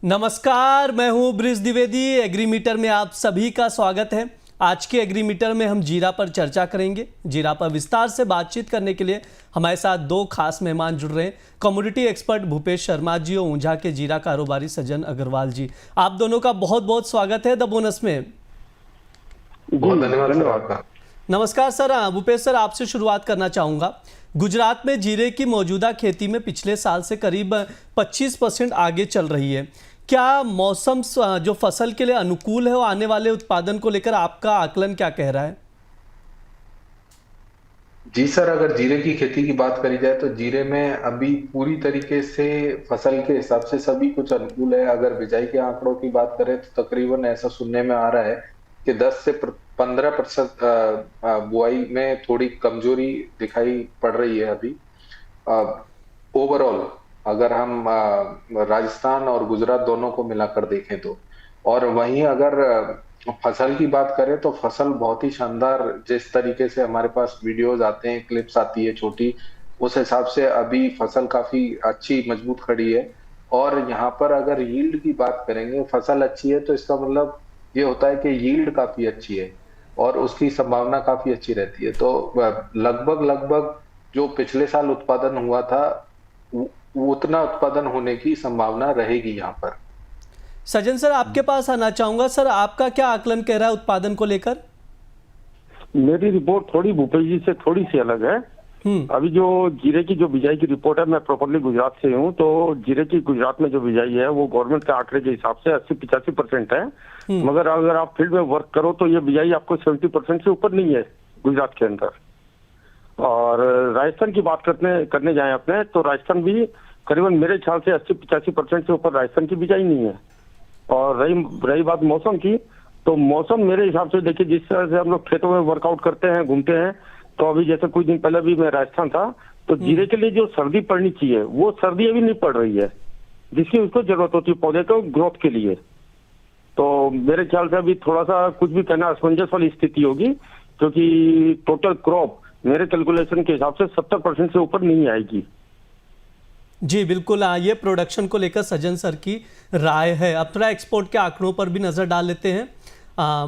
नमस्कार, मैं हूं ब्रिज द्विवेदी। एग्रीमीटर में आप सभी का स्वागत है। आज के एग्रीमीटर में हम जीरा पर चर्चा करेंगे। जीरा पर विस्तार से बातचीत करने के लिए हमारे साथ दो खास मेहमान जुड़ रहे हैं। कमोडिटी एक्सपर्ट भूपेश शर्मा जी और ऊंझा के जीरा कारोबारी सज्जन अग्रवाल जी। आप दोनों का बहुत बहुत स्वागत है द बोनस में। बहुत धन्यवाद। नमस्कार सर। भूपेश सर, आपसे शुरुआत करना चाहूँगा। गुजरात में जीरे की मौजूदा खेती में पिछले साल से करीब 25% आगे चल रही है। क्या मौसम जो फसल के लिए अनुकूल है और आने वाले उत्पादन को लेकर आपका आकलन क्या कह रहा है? जी सर, अगर जीरे की खेती की बात करी जाए तो जीरे में अभी पूरी तरीके से फसल के हिसाब से सभी कुछ अनुकूल है। अगर बिजाई के आंकड़ों की बात करें तो तकरीबन ऐसा सुनने में आ रहा है कि 10 से 15% बुआई में थोड़ी कमजोरी दिखाई पड़ रही है अभी। ओवरऑल अगर हम राजस्थान और गुजरात दोनों को मिलाकर देखें तो, और वहीं अगर फसल की बात करें तो फसल बहुत ही शानदार, जिस तरीके से हमारे पास वीडियोस आते हैं, क्लिप्स आती है छोटी, उस हिसाब से अभी फसल काफी अच्छी मजबूत खड़ी है। और यहाँ पर अगर यील्ड की बात करेंगे, फसल अच्छी है तो इसका मतलब ये होता है कि यील्ड काफी अच्छी है और उसकी संभावना काफी अच्छी रहती है। तो लगभग जो पिछले साल उत्पादन हुआ था उतना उत्पादन होने की संभावना रहेगी यहाँ पर। सज्जन सर, आपके पास आना चाहूंगा। सर, आपका क्या आकलन कह रहा है उत्पादन को लेकर? मेरी रिपोर्ट थोड़ी भूपेश जी से थोड़ी सी अलग है। अभी जो जीरे की जो बिजाई की रिपोर्ट है, मैं प्रॉपरली गुजरात से हूँ, तो जीरे की गुजरात में जो बिजाई है वो गवर्नमेंट के आंकड़े के हिसाब से 80-85% है। मगर अगर आप फील्ड में वर्क करो तो ये बिजाई आपको 70% से ऊपर नहीं है गुजरात के अंदर। और राजस्थान की बात करने जाए अपने, तो राजस्थान भी करीबन मेरे ख्याल से 80-85% से ऊपर राजस्थान की बिजाई नहीं है। और रही बात मौसम की, तो मौसम मेरे हिसाब से देखिए, जिस तरह से हम लोग खेतों में वर्कआउट करते हैं, घूमते हैं, तो अभी जैसे कुछ दिन पहले भी मैं राजस्थान था, तो जीरे के लिए जो सर्दी पड़नी चाहिए वो सर्दी अभी नहीं पड़ रही है, जिसकी उसको जरूरत होती है पौधे को ग्रोथ के लिए। तो मेरे ख्याल से अभी थोड़ा सा कुछ भी कहना असमंजस वाली स्थिति होगी, क्योंकि टोटल क्रॉप मेरे कैलकुलेशन के हिसाब से 70% से ऊपर नहीं आएगी। जी बिल्कुल, ये प्रोडक्शन को लेकर सज्जन सर की राय है। अब थोड़ा एक्सपोर्ट के आंकड़ों पर भी नज़र डाल लेते हैं।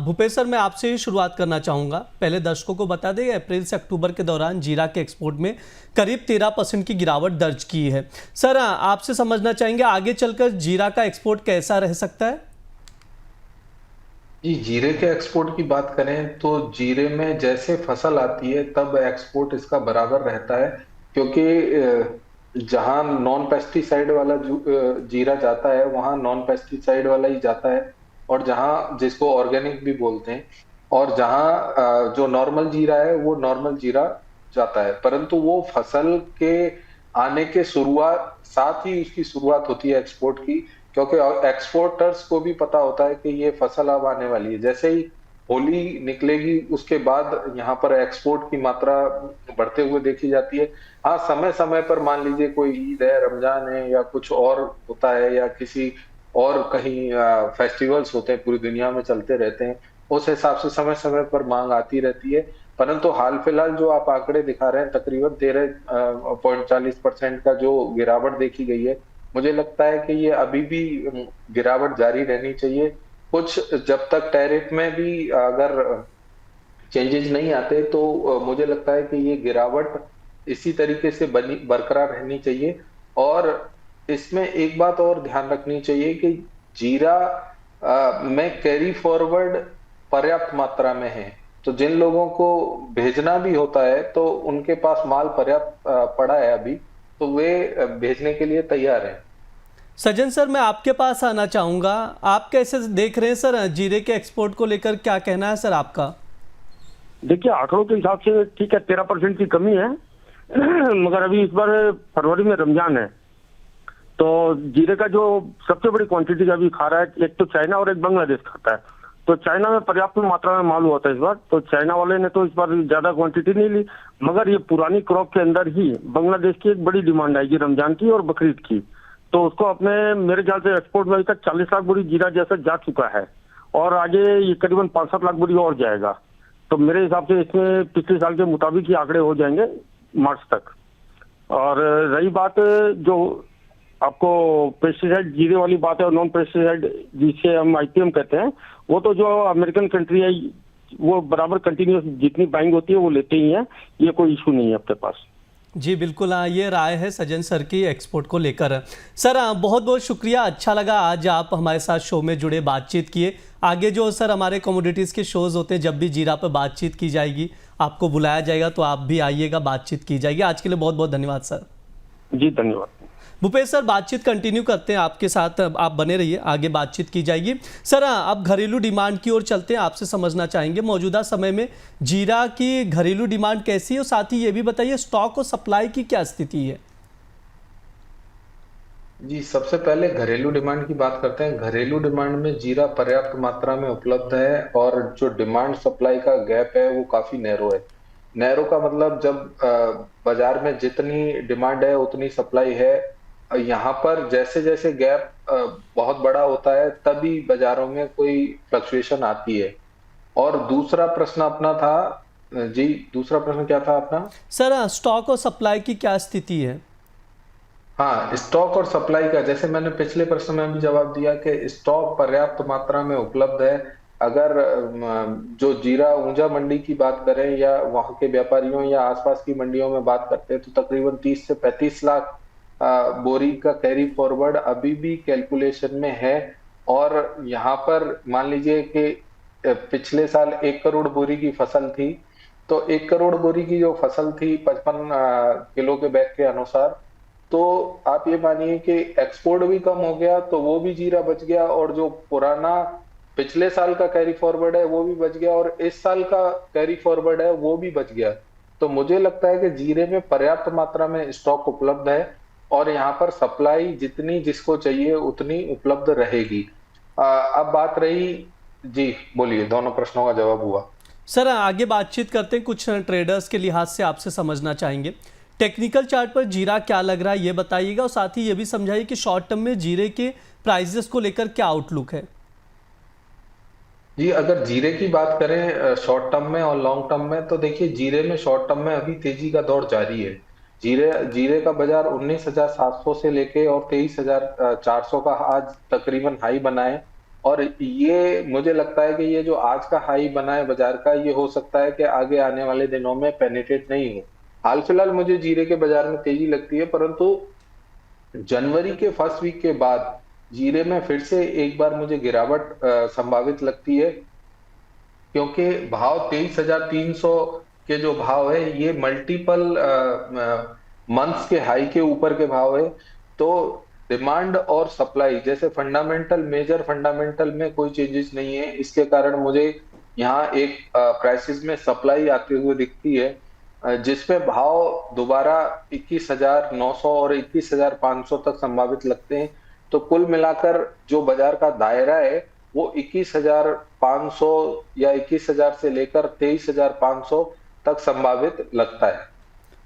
भूपेश सर, मैं आपसे ही शुरुआत करना चाहूँगा। पहले दर्शकों को बता दें, अप्रैल से अक्टूबर के दौरान जीरा के एक्सपोर्ट में करीब 13% की गिरावट दर्ज की है। सर, आपसे समझना चाहेंगे आगे चलकर जीरा का एक्सपोर्ट कैसा रह सकता है? जी, जीरे के एक्सपोर्ट की बात करें तो जीरे में जैसे फसल आती है तब एक्सपोर्ट इसका बराबर रहता है, क्योंकि जहां नॉन पेस्टिसाइड वाला जीरा जाता है वहां नॉन पेस्टिसाइड वाला ही जाता है, और जहां जिसको ऑर्गेनिक भी बोलते हैं, और जहां जो नॉर्मल जीरा है वो नॉर्मल जीरा जाता है। परंतु वो फसल के आने के साथ ही उसकी शुरुआत होती है एक्सपोर्ट की, क्योंकि एक्सपोर्टर्स को भी पता होता है कि ये फसल अब आने वाली है। जैसे ही होली निकलेगी उसके बाद यहाँ पर एक्सपोर्ट की मात्रा बढ़ते हुए देखी जाती है। हाँ, समय समय पर मान लीजिए कोई ईद है, रमजान है, या कुछ और होता है, या किसी और कहीं फेस्टिवल्स होते हैं, पूरी दुनिया में चलते रहते हैं, उस हिसाब से समय समय पर मांग आती रहती है। परंतु हाल फिलहाल जो आप आंकड़े दिखा रहे हैं, तकरीबन 13.40% का जो गिरावट देखी गई है, मुझे लगता है कि ये अभी भी गिरावट जारी रहनी चाहिए। कुछ जब तक टैरिफ में भी अगर चेंजेस नहीं आते तो मुझे लगता है कि ये गिरावट इसी तरीके से बरकरार रहनी चाहिए। और इसमें एक बात और ध्यान रखनी चाहिए कि जीरा में कैरी फॉरवर्ड पर्याप्त मात्रा में है, तो जिन लोगों को भेजना भी होता है तो उनके पास माल पर्याप्त पड़ा है अभी, तो वे भेजने के लिए तैयार हैं। सज्जन सर, मैं आपके पास आना चाहूँगा। आप कैसे देख रहे हैं सर जीरे के एक्सपोर्ट को लेकर, क्या कहना है सर आपका? देखिए, आंकड़ों के हिसाब से ठीक है, 13% की कमी है। मगर अभी इस बार फरवरी में रमजान है, तो जीरे का जो सबसे बड़ी क्वांटिटी अभी खा रहा है, एक तो चाइना और एक बांग्लादेश खाता है। तो चाइना में पर्याप्त मात्रा में माल हुआ था इस बार, तो चाइना वाले ने तो इस बार ज्यादा क्वांटिटी नहीं ली। मगर ये पुरानी क्रॉप के अंदर ही बांग्लादेश की एक बड़ी डिमांड आएगी रमजान की और बकरीद की, तो उसको अपने मेरे ख्याल से एक्सपोर्ट में अभी तक 40 लाख बोरी जीरा जैसा जा चुका है, और आगे ये करीबन 5-7 लाख बोरी और जाएगा। तो मेरे हिसाब से इसमें पिछले साल के मुताबिक ही आंकड़े हो जाएंगे मार्च तक। और रही बात जो आपको पेस्टिसाइड जीरे वाली बात है और नॉन पेस्टिसाइड जिसे हम आईपीएम कहते हैं, वो तो जो अमेरिकन कंट्री है वो बराबर कंटिन्यूस जितनी बाइंग होती है वो लेते ही हैं, ये कोई इशू नहीं है आपके पास। जी बिल्कुल, ये राय है सज्जन सर की एक्सपोर्ट को लेकर। सर बहुत बहुत शुक्रिया, अच्छा लगा आज आप हमारे साथ शो में जुड़े, बातचीत किए। आगे जो सर हमारे कमोडिटीज़ के शोज़ होते हैं, जब भी जीरा पर बातचीत की जाएगी आपको बुलाया जाएगा, तो आप भी आइएगा, बातचीत की जाएगी। आज के लिए बहुत बहुत धन्यवाद सर। जी धन्यवाद। भूपेश सर, बातचीत कंटिन्यू करते हैं आपके साथ, आप बने रहिए, आगे बातचीत की जाएगी। सर अब घरेलू डिमांड की ओर चलते हैं, आपसे समझना चाहेंगे मौजूदा समय में जीरा की घरेलू डिमांड कैसी है, और साथ ही ये भी बताइए स्टॉक और सप्लाई की क्या स्थिति है। जी, सबसे पहले घरेलू डिमांड की बात करते हैं। घरेलू डिमांड में जीरा पर्याप्त मात्रा में उपलब्ध है और जो डिमांड सप्लाई का गैप है वो काफी नैरो है। नैरो का मतलब जब बाजार में जितनी डिमांड है उतनी सप्लाई है। यहाँ पर जैसे जैसे गैप बहुत बड़ा होता है तभी बाजारों में कोई फ्लक्चुएशन आती है। और दूसरा प्रश्न अपना था, जी दूसरा प्रश्न क्या था अपना? सर स्टॉक और सप्लाई की क्या स्थिति है। हाँ, स्टॉक और सप्लाई का, जैसे मैंने पिछले प्रश्न में भी जवाब दिया कि स्टॉक पर्याप्त मात्रा में उपलब्ध है। अगर जो जीरा ऊंझा मंडी की बात करें या वहां के व्यापारियों या आसपास की मंडियों में बात करते हैं तो तकरीबन 30 से 35 लाख बोरी का कैरी फॉरवर्ड अभी भी कैलकुलेशन में है। और यहाँ पर मान लीजिए कि पिछले साल 1 करोड़ बोरी की फसल थी, तो 1 करोड़ बोरी की जो फसल थी 55 किलो के बैग के अनुसार, तो आप ये मानिए कि एक्सपोर्ट भी कम हो गया तो वो भी जीरा बच गया, और जो पुराना पिछले साल का कैरी फॉरवर्ड है वो भी बच गया, और इस साल का कैरी फॉरवर्ड है वो भी बच गया। तो मुझे लगता है कि जीरे में पर्याप्त मात्रा में स्टॉक उपलब्ध है और यहाँ पर सप्लाई जितनी जिसको चाहिए उतनी उपलब्ध रहेगी। अब बात रही, जी बोलिए, दोनों प्रश्नों का जवाब हुआ। सर आगे बातचीत करते हैं, कुछ ट्रेडर्स के लिहाज से आपसे समझना चाहेंगे टेक्निकल चार्ट पर जीरा क्या लग रहा है ये बताइएगा, और साथ ही ये भी समझाइए कि शॉर्ट टर्म में जीरे के प्राइसेस को लेकर क्या आउटलुक है। जी, अगर जीरे की बात करें शॉर्ट टर्म में और लॉन्ग टर्म में, तो देखिए जीरे में शॉर्ट टर्म में अभी तेजी का दौर जारी है। जीरे जीरे का बाजार 19,700 से लेके और 23,400 का आज तकरीबन हाई बना है। और ये मुझे लगता है कि ये जो आज का हाई बना है बाजार का, ये हो सकता है कि आगे आने वाले दिनों में पेनिट्रेट नहीं हो। हाल फिलहाल मुझे जीरे के बाजार में तेजी लगती है, परंतु जनवरी के फर्स्ट वीक के बाद जीरे में फिर से एक बार मुझे गिरावट संभावित लगती है, क्योंकि भाव 23,300 के जो भाव है ये मल्टीपल मंथ्स के हाई के ऊपर के भाव है। तो डिमांड और सप्लाई जैसे फंडामेंटल, मेजर फंडामेंटल में कोई चेंजेस नहीं है। इसके कारण मुझे यहाँ एक प्राइसेस में सप्लाई आते हुए दिखती है, जिसमें भाव दोबारा 21,900 और 21,500 तक संभावित लगते हैं। तो कुल मिलाकर जो बाजार का दायरा है वो 21,500 या 21,000 से लेकर 23,500 तक संभावित लगता है।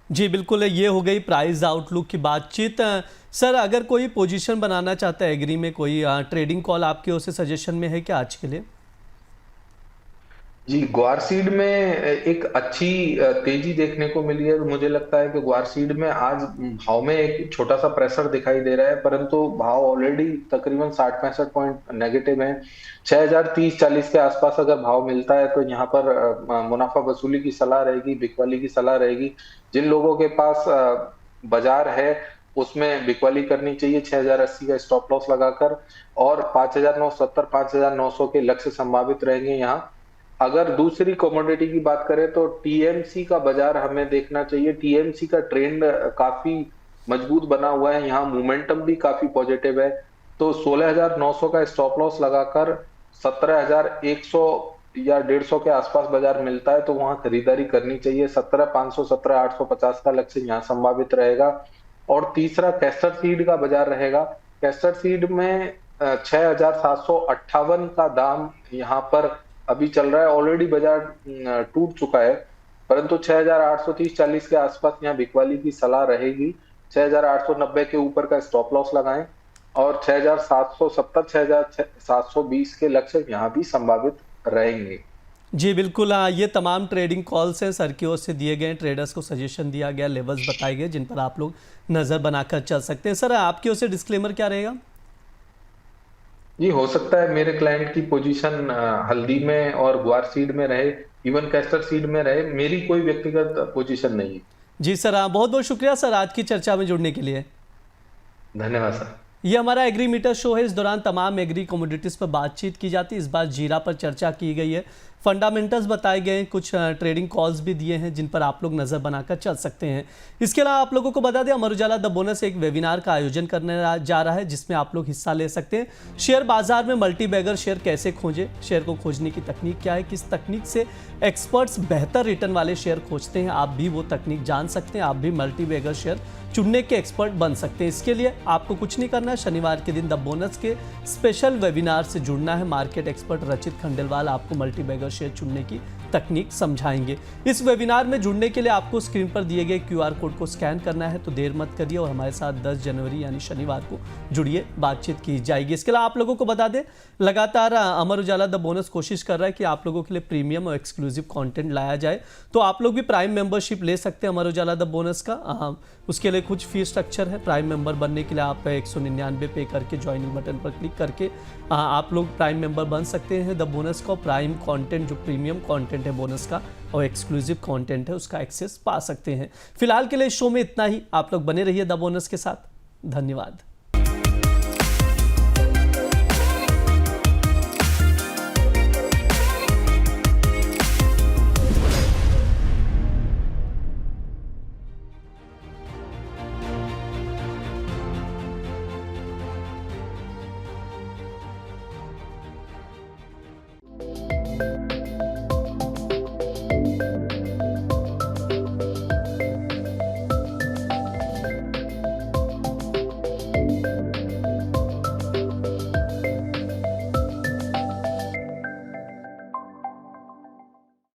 जी बिल्कुल, ये हो गई प्राइस आउटलुक की बातचीत। सर अगर कोई पोजीशन बनाना चाहता है एग्री में, कोई ट्रेडिंग कॉल आपकी ओर से सजेशन में है क्या आज के लिए? जी, ग्वार सीड में एक अच्छी तेजी देखने को मिली है। मुझे लगता है कि ग्वार सीड में आज भाव में एक छोटा सा प्रेशर दिखाई दे रहा है, परंतु भाव ऑलरेडी तकरीबन 60-65 पॉइंट नेगेटिव है। 6,030-40 के आसपास अगर भाव मिलता है तो यहाँ पर मुनाफा वसूली की सलाह रहेगी, बिकवाली की सलाह रहेगी। जिन लोगों के पास बाजार है उसमें बिकवाली करनी चाहिए 6,080 का स्टॉप लॉस लगाकर, और 5,970 5,900 के लक्ष्य संभावित रहेंगे यहाँ। अगर दूसरी कमोडिटी की बात करें तो टीएमसी का बाजार हमें देखना चाहिए। टीएमसी का ट्रेंड काफी मजबूत बना हुआ है, यहाँ मोमेंटम भी काफी पॉजिटिव है। तो 16,900 का स्टॉप लॉस लगाकर 17,100 या 150 के आसपास बाजार मिलता है तो वहां खरीदारी करनी चाहिए। 17,500 17,850 का लक्ष्य यहाँ संभावित रहेगा। और तीसरा कैस्टर सीड का बाजार रहेगा। कैस्टर सीड में 6,758 का दाम यहाँ पर अभी चल रहा है। ऑलरेडी बाजार टूट चुका है, परंतु 6,830-40 के आसपास यहाँ बिकवाली की सलाह रहेगी। 6,890 के ऊपर का स्टॉप लॉस लगाएं और 6,770 6,720 के लक्ष्य यहाँ भी संभावित रहेंगे। जी बिल्कुल, ये तमाम ट्रेडिंग कॉल्स हैं सर की ओर से दिए गए, ट्रेडर्स को सजेशन दिया गया, लेवल्स बताए गए जिन पर आप लोग नज़र बनाकर चल सकते हैं। सर आपकी ओर से डिस्क्लेमर क्या रहेगा? जी हो सकता है मेरे क्लाइंट की पोजीशन हल्दी में और गुआर सीड में रहे, इवन कैस्टर सीड में रहे, मेरी कोई व्यक्तिगत पोजीशन नहीं है। जी सर, बहुत बहुत शुक्रिया सर आज की चर्चा में जुड़ने के लिए। धन्यवाद सर। ये हमारा एग्री मीटर शो है। इस दौरान तमाम एग्री कमोडिटीज़ पर बातचीत की जाती है। इस बार जीरा पर चर्चा की गई है, फंडामेंटल्स बताए गए हैं, कुछ ट्रेडिंग कॉल्स भी दिए हैं जिन पर आप लोग नज़र बनाकर चल सकते हैं। इसके अलावा आप लोगों को बता दें, अमर उजाला द बोनस एक वेबिनार का आयोजन करने जा रहा है जिसमें आप लोग हिस्सा ले सकते हैं। शेयर बाजार में मल्टी बैगर शेयर कैसे खोजें, शेयर को खोजने की तकनीक क्या है, किस तकनीक से एक्सपर्ट्स बेहतर रिटर्न वाले शेयर खोजते हैं, आप भी वो तकनीक जान सकते हैं। आप भी मल्टी बैगर शेयर चुनने के एक्सपर्ट बन सकते हैं। इसके लिए आपको कुछ नहीं करना है, शनिवार के दिन द बोनस के स्पेशल वेबिनार से जुड़ना है। मार्केट एक्सपर्ट रचित खंडेलवाल आपको मल्टी बैगर शेयर चुनने की तकनीक समझाएंगे। इस वेबिनार में जुड़ने के लिए आपको स्क्रीन पर दिए गए QR कोड को स्कैन करना है। तो देर मत करिए और हमारे साथ 10 जनवरी यानी शनिवार को जुड़िए, बातचीत की जाएगी। इसके अलावा आप लोगों को बता दें, लगातार अमर उजाला द बोनस कोशिश कर रहा है कि आप लोगों के लिए प्रीमियम और एक्सक्लूसिव कंटेंट लाया जाए। तो आप लोग भी प्राइम मेंबरशिप ले सकते हैं अमर उजाला द बोनस का। उसके लिए कुछ फीस स्ट्रक्चर है। प्राइम मेंबर बनने के लिए आप 199 पे करके ज्वाइनिंग बटन पर क्लिक करके आप लोग प्राइम मेंबर बन सकते हैं। द बोनस का प्राइम कंटेंट, जो प्रीमियम कंटेंट है बोनस का और एक्सक्लूसिव कंटेंट है, उसका एक्सेस पा सकते हैं। फिलहाल के लिए इस शो में इतना ही। आप लोग बने रहिए द बोनस के साथ। धन्यवाद।